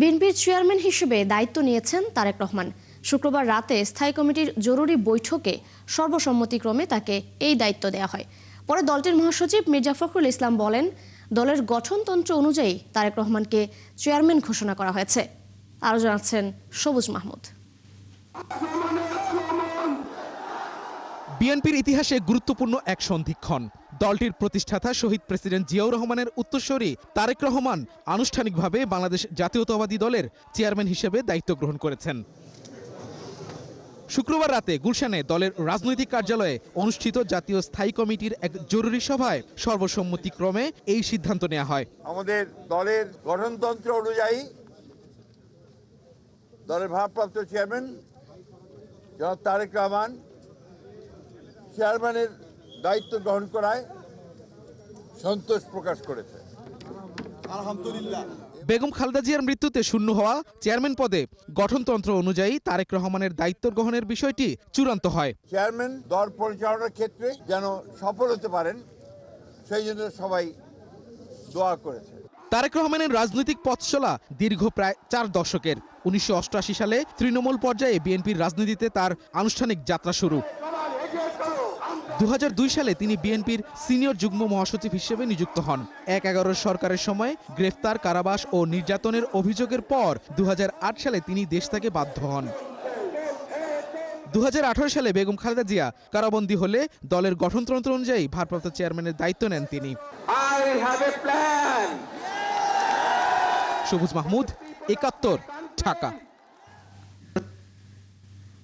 বিএনপির চেয়ারম্যান হিসেবে দায়িত্ব নিয়েছেন তারেক রহমান। শুক্রবার রাতে স্থায়ী কমিটির জরুরি বৈঠকে সর্বসম্মতিক্রমে তাকে এই দায়িত্ব দেওয়া হয়। পরে দলটির মহাসচিব মির্জা ফখরুল ইসলাম বলেন, দলের গঠনতন্ত্র অনুযায়ী তারেক রহমানকে চেয়ারম্যান ঘোষণা করা হয়েছে। আরও জানাচ্ছেন সবুজ মাহমুদ। বিএনপির ইতিহাসে গুরুত্বপূর্ণ এক সন্ধিক্ষণ। দলটির প্রতিষ্ঠাতা শহীদ প্রেসিডেন্ট জিয়াউর রহমানের উত্তরসূরি তারেক রহমান আনুষ্ঠানিকভাবে বাংলাদেশ জাতীয়তাবাদী দলের চেয়ারম্যান হিসেবে দায়িত্ব গ্রহণ করেছেন। শুক্রবার রাতে গুলশানে দলের রাজনৈতিক কার্যালয়ে অনুষ্ঠিত জাতীয় স্থায়ী কমিটির এক জরুরি সভায় সর্বসম্মতিক্রমে এই সিদ্ধান্ত নেওয়া হয়। আমাদের দলের গঠনতন্ত্র অনুযায়ী দলের ভারপ্রাপ্ত চেয়ারম্যান জনাব তারেক রহমান চেয়ারম্যানের দায়িত্ব গ্রহণ করায় সন্তোষ প্রকাশ করেছে। আলহামদুলিল্লাহ। বেগম খালেদা জিয়ার মৃত্যুতে শূন্য হওয়া চেয়ারম্যান পদে গঠনতন্ত্র অনুযায়ী তারেক রহমানের দায়িত্ব গ্রহণের বিষয়টি চূড়ান্ত হয়। চেয়ারম্যান দল পরিচালনার ক্ষেত্রে যেন সফল হতে পারেন সেই জন্য সবাই দোয়া করেছে। তারেক রহমানের রাজনৈতিক পথ চলা দীর্ঘ প্রায় 4 দশকের। 1988 সালে তৃণমূল পর্যায়ে বিএনপির রাজনীতিতে তার আনুষ্ঠানিক যাত্রা শুরু। 2002 সালে তিনি বিএনপির সিনিয়র যুগ্ম মহাসচিব হিসেবে নিযুক্ত হন। 2011 সরকারের সময় গ্রেফতার, কারাবাস ও নির্যাতনের অভিযোগের পর 2008 সালে তিনি দেশ থেকে বাধ্য হন। 2018 সালে বেগম খালেদা জিয়া কারাবন্দী হলে দলের গঠনতন্ত্র অনুযায়ী ভারপ্রাপ্ত চেয়ারম্যানের দায়িত্ব নেন তিনি। সবুজ মাহমুদ, 71, ঢাকা।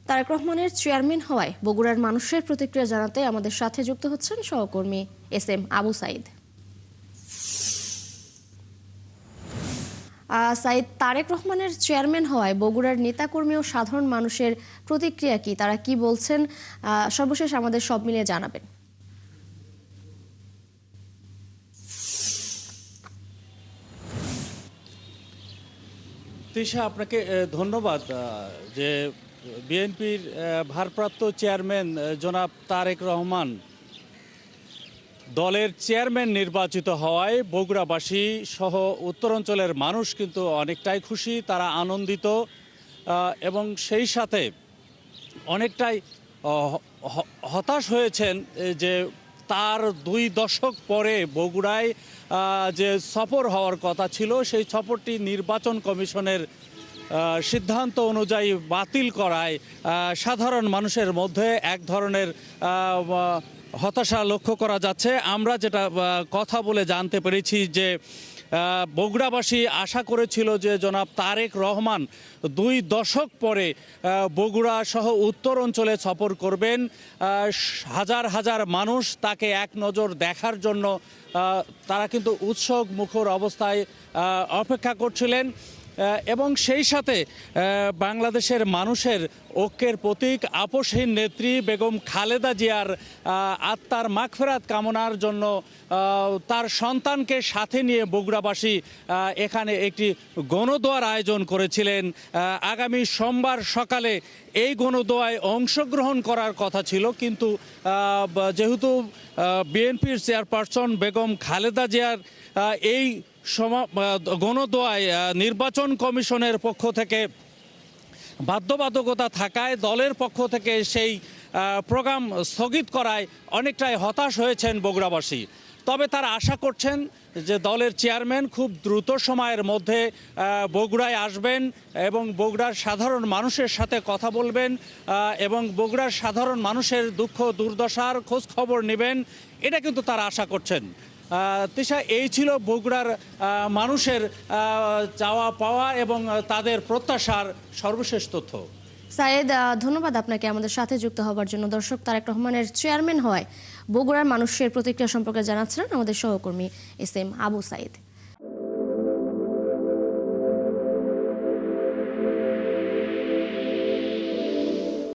তারেক রহমানের চেয়ারম্যান হওয়ায় বগুড়ার মানুষের প্রতিক্রিয়া জানাতে আমাদের সাথে যুক্ত হচ্ছেন সহকর্মী এস.এম. আবু সাইদ। সাইদ, তারেক রহমানের চেয়ারম্যান হওয়ায় বগুড়ার নেতাকর্মী ও সাধারণ মানুষের প্রতিক্রিয়া কি, তারা কি বলছেন, সর্বশেষ আমাদের সব মিলিয়ে জানাবেন। তৃষা, আপনাকে ধন্যবাদ। যে বিএনপির ভারপ্রাপ্ত চেয়ারম্যান জনাব তারেক রহমান দলের চেয়ারম্যান নির্বাচিত হওয়ায় বগুড়াবাসী সহ উত্তরাঞ্চলের মানুষ কিন্তু অনেকটাই খুশি, তারা আনন্দিত এবং সেই সাথে অনেকটাই হতাশ হয়েছেন যে তার 2 দশক পরে বগুড়ায় যে সফর হওয়ার কথা ছিল সেই সফরটি নির্বাচন কমিশনের সিদ্ধান্ত অনুযায়ী বাতিল করায় সাধারণ মানুষের মধ্যে এক ধরনের হতাশা লক্ষ্য করা যাচ্ছে। আমরা যেটা কথা বলে জানতে পেরেছি যে বগুড়াবাসী আশা করেছিল যে জনাব তারেক রহমান 2 দশক পরে বগুড়া সহ উত্তর অঞ্চলে সফর করবেন। হাজার হাজার মানুষ তাকে এক নজর দেখার জন্য তারা কিন্তু উৎসব মুখর অবস্থায় অপেক্ষা করছিলেন এবং সেই সাথে বাংলাদেশের মানুষের ঐক্যের প্রতীক আপসহীন নেত্রী বেগম খালেদা জিয়ার আত্মার মাগফিরাত কামনার জন্য তার সন্তানকে সাথে নিয়ে বগুড়াবাসী এখানে একটি গণদোয়ার আয়োজন করেছিলেন। আগামী সোমবার সকালে এই গণদোয়ায় অংশগ্রহণ করার কথা ছিল, কিন্তু যেহেতু বিএনপির চেয়ারপারসন বেগম খালেদা জিয়ার এই গণদোয়ায় নির্বাচন কমিশনের পক্ষ থেকে বাধ্যবাধকতা থাকায় দলের পক্ষ থেকে সেই প্রোগ্রাম স্থগিত করায় অনেকটাই হতাশ হয়েছেন বগুড়াবাসী। তবে তারা আশা করছেন যে দলের চেয়ারম্যান খুব দ্রুত সময়ের মধ্যে বগুড়ায় আসবেন এবং বগুড়ার সাধারণ মানুষের সাথে কথা বলবেন এবং বগুড়ার সাধারণ মানুষের দুঃখ দুর্দশার খোঁজ খবর নেবেন, এটা কিন্তু তারা আশা করছেন। তৃষা, এই ছিল বগুড়ার মানুষের চাওয়া পাওয়া এবং তাদের প্রত্যাশার সর্বশেষ তথ্য। সাইদ, ধন্যবাদ আপনাকে আমাদের সাথে যুক্ত হওয়ার জন্য। দর্শক, তারেক রহমানের চেয়ারম্যান হওয়ায় বগুড়ার মানুষের প্রতিক্রিয়া সম্পর্কে জানাচ্ছিলেন আমাদের সহকর্মী এস.এম. আবু সাইদ।